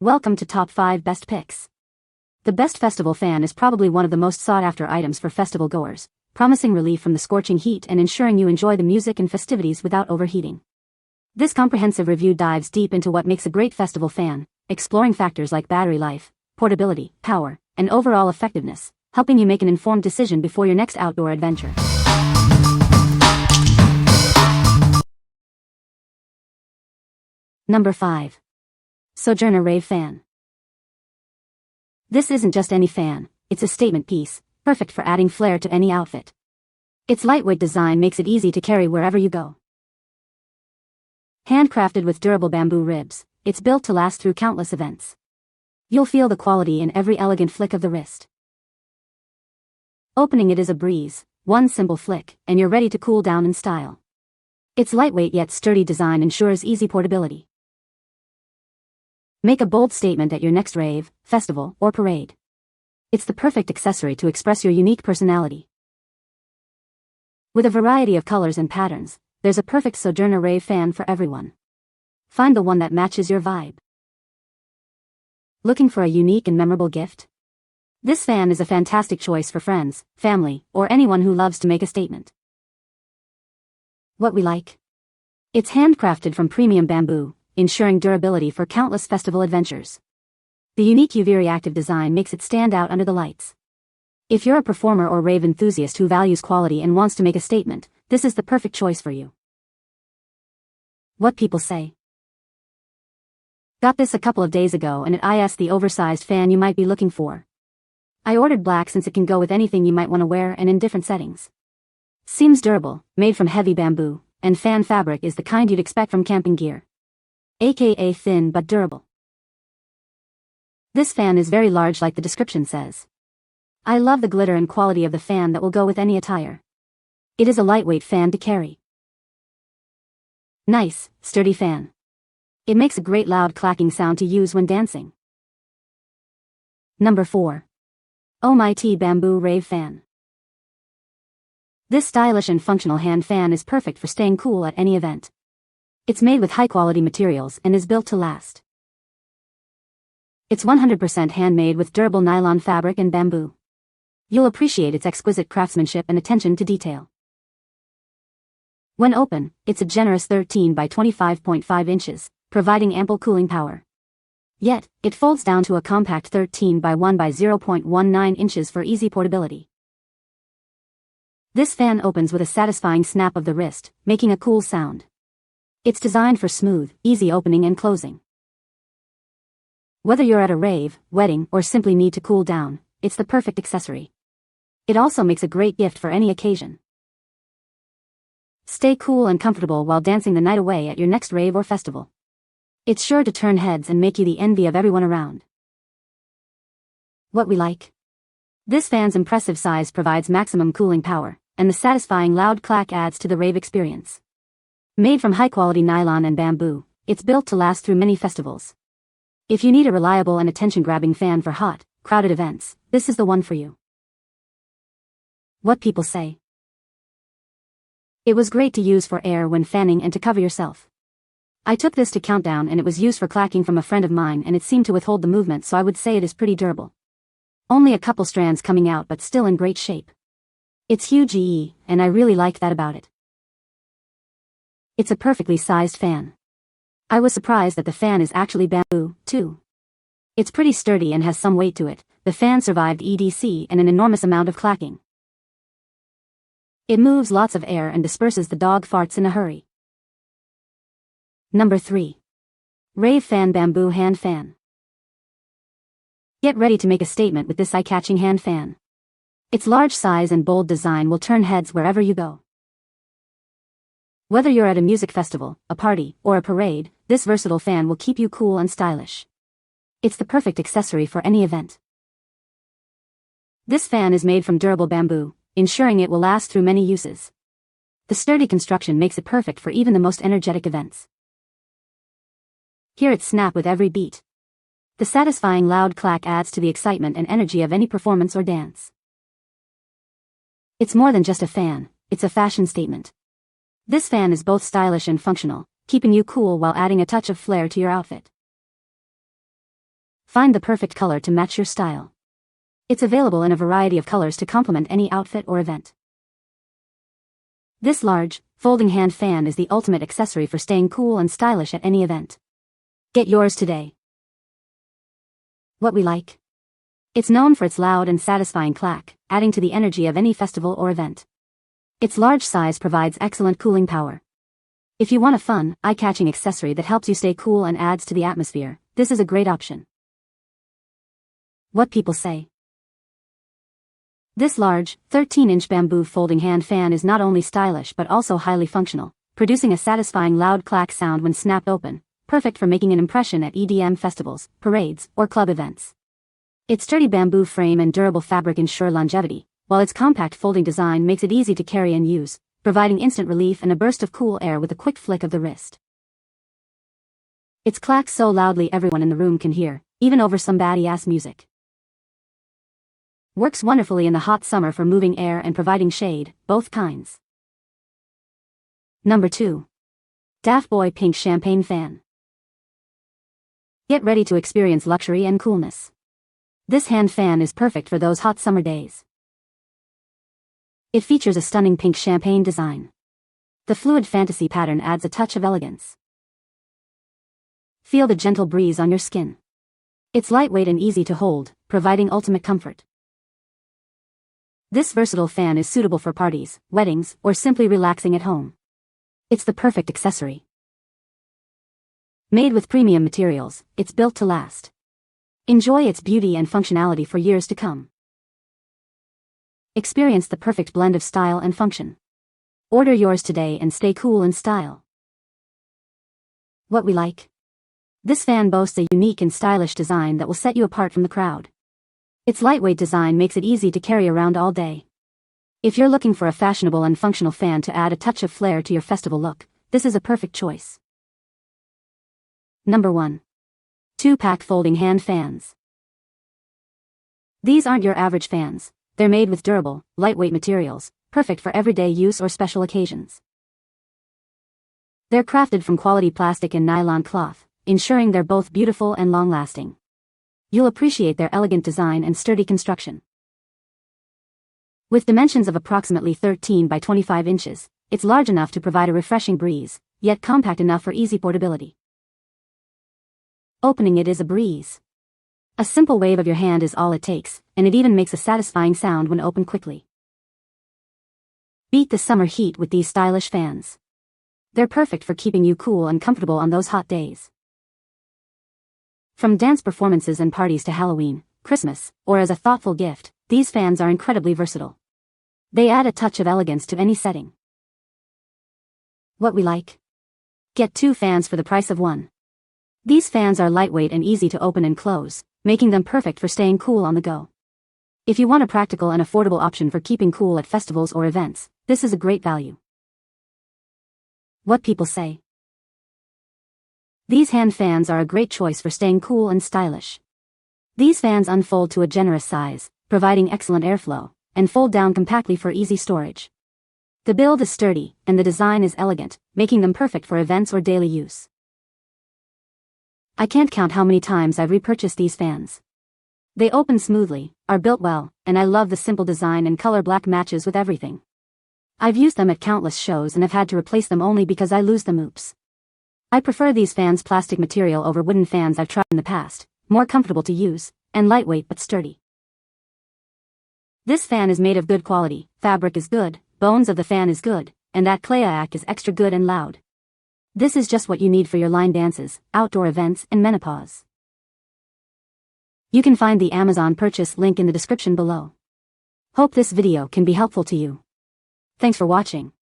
Welcome to Top 5 Best Picks. The best festival fan is probably one of the most sought-after items for festival goers, promising relief from the scorching heat and ensuring you enjoy the music and festivities without overheating. This comprehensive review dives deep into what makes a great festival fan, exploring factors like battery life, portability, power, and overall effectiveness, helping you make an informed decision before your next outdoor adventure. Number 5. SoJourner Rave Fan. This isn't just any fan, it's a statement piece, perfect for adding flair to any outfit. Its lightweight design makes it easy to carry wherever you go. Handcrafted with durable bamboo ribs, it's built to last through countless events. You'll feel the quality in every elegant flick of the wrist. Opening it is a breeze, one simple flick, and you're ready to cool down in style. Its lightweight yet sturdy design ensures easy portability. Make a bold statement at your next rave, festival, or parade. It's the perfect accessory to express your unique personality. With a variety of colors and patterns, there's a perfect SoJourner Rave Fan for everyone. Find the one that matches your vibe. Looking for a unique and memorable gift? This fan is a fantastic choice for friends, family, or anyone who loves to make a statement. What we like? It's handcrafted from premium bamboo, ensuring durability for countless festival adventures. The unique UV-reactive design makes it stand out under the lights. If you're a performer or rave enthusiast who values quality and wants to make a statement, this is the perfect choice for you. What people say. Got this a couple of days ago and it is the oversized fan you might be looking for. I ordered black since it can go with anything you might want to wear and in different settings. Seems durable, made from heavy bamboo, and fan fabric is the kind you'd expect from camping gear. AKA thin but durable. This fan is very large like the description says. I love the glitter and quality of the fan that will go with any attire. It is a lightweight fan to carry. Nice, sturdy fan. It makes a great loud clacking sound to use when dancing. Number 4. OMyTea Bamboo Rave Fan. This stylish and functional hand fan is perfect for staying cool at any event. It's made with high-quality materials and is built to last. It's 100% handmade with durable nylon fabric and bamboo. You'll appreciate its exquisite craftsmanship and attention to detail. When open, it's a generous 13 by 25.5 inches, providing ample cooling power. Yet, it folds down to a compact 13 by 1 by 0.19 inches for easy portability. This fan opens with a satisfying snap of the wrist, making a cool sound. It's designed for smooth, easy opening and closing. Whether you're at a rave, wedding, or simply need to cool down, it's the perfect accessory. It also makes a great gift for any occasion. Stay cool and comfortable while dancing the night away at your next rave or festival. It's sure to turn heads and make you the envy of everyone around. What we like? This fan's impressive size provides maximum cooling power, and the satisfying loud clack adds to the rave experience. Made from high-quality nylon and bamboo, it's built to last through many festivals. If you need a reliable and attention-grabbing fan for hot, crowded events, this is the one for you. What people say. It was great to use for air when fanning and to cover yourself. I took this to countdown and it was used for clacking from a friend of mine and it seemed to withhold the movement, so I would say it is pretty durable. Only a couple strands coming out but still in great shape. It's huge and I really liked that about it. It's a perfectly sized fan. I was surprised that the fan is actually bamboo, too. It's pretty sturdy and has some weight to it. The fan survived EDC and an enormous amount of clacking. It moves lots of air and disperses the dog farts in a hurry. Number 3. Rave Fan Bamboo Hand Fan. Get ready to make a statement with this eye-catching hand fan. Its large size and bold design will turn heads wherever you go. Whether you're at a music festival, a party, or a parade, this versatile fan will keep you cool and stylish. It's the perfect accessory for any event. This fan is made from durable bamboo, ensuring it will last through many uses. The sturdy construction makes it perfect for even the most energetic events. Hear it snap with every beat. The satisfying loud clack adds to the excitement and energy of any performance or dance. It's more than just a fan, it's a fashion statement. This fan is both stylish and functional, keeping you cool while adding a touch of flair to your outfit. Find the perfect color to match your style. It's available in a variety of colors to complement any outfit or event. This large, folding hand fan is the ultimate accessory for staying cool and stylish at any event. Get yours today. What we like. It's known for its loud and satisfying clack, adding to the energy of any festival or event. Its large size provides excellent cooling power. If you want a fun, eye-catching accessory that helps you stay cool and adds to the atmosphere, this is a great option. What people say. This large, 13-inch bamboo folding hand fan is not only stylish but also highly functional, producing a satisfying loud clack sound when snapped open, perfect for making an impression at EDM festivals, parades, or club events. Its sturdy bamboo frame and durable fabric ensure longevity, while its compact folding design makes it easy to carry and use, providing instant relief and a burst of cool air with a quick flick of the wrist. Its clacks so loudly everyone in the room can hear, even over some baddie-ass music. Works wonderfully in the hot summer for moving air and providing shade, both kinds. Number 2. Daftboy Pink Champagne Fan. Get ready to experience luxury and coolness. This hand fan is perfect for those hot summer days. It features a stunning pink champagne design. The fluid fantasy pattern adds a touch of elegance. Feel the gentle breeze on your skin. It's lightweight and easy to hold, providing ultimate comfort. This versatile fan is suitable for parties, weddings, or simply relaxing at home. It's the perfect accessory. Made with premium materials, it's built to last. Enjoy its beauty and functionality for years to come. Experience the perfect blend of style and function. Order yours today and stay cool in style. What we like. This fan boasts a unique and stylish design that will set you apart from the crowd. Its lightweight design makes it easy to carry around all day. If you're looking for a fashionable and functional fan to add a touch of flair to your festival look, this is a perfect choice. Number 1. 2-pack folding hand fans. These aren't your average fans. They're made with durable, lightweight materials, perfect for everyday use or special occasions. They're crafted from quality plastic and nylon cloth, ensuring they're both beautiful and long-lasting. You'll appreciate their elegant design and sturdy construction. With dimensions of approximately 13 by 25 inches, it's large enough to provide a refreshing breeze, yet compact enough for easy portability. Opening it is a breeze. A simple wave of your hand is all it takes, and it even makes a satisfying sound when opened quickly. Beat the summer heat with these stylish fans. They're perfect for keeping you cool and comfortable on those hot days. From dance performances and parties to Halloween, Christmas, or as a thoughtful gift, these fans are incredibly versatile. They add a touch of elegance to any setting. What we like. Get 2 fans for the price of 1. These fans are lightweight and easy to open and close, making them perfect for staying cool on the go. If you want a practical and affordable option for keeping cool at festivals or events, this is a great value. What people say. These hand fans are a great choice for staying cool and stylish. These fans unfold to a generous size, providing excellent airflow, and fold down compactly for easy storage. The build is sturdy, and the design is elegant, making them perfect for events or daily use. I can't count how many times I've repurchased these fans. They open smoothly, are built well, and I love the simple design and color black matches with everything. I've used them at countless shows and have had to replace them only because I lose them. Oops. I prefer these fans' plastic material over wooden fans I've tried in the past, more comfortable to use, and lightweight but sturdy. This fan is made of good quality, fabric is good, bones of the fan is good, and that clayac is extra good and loud. This is just what you need for your line dances, outdoor events, and menopause. You can find the Amazon purchase link in the description below. Hope this video can be helpful to you. Thanks for watching.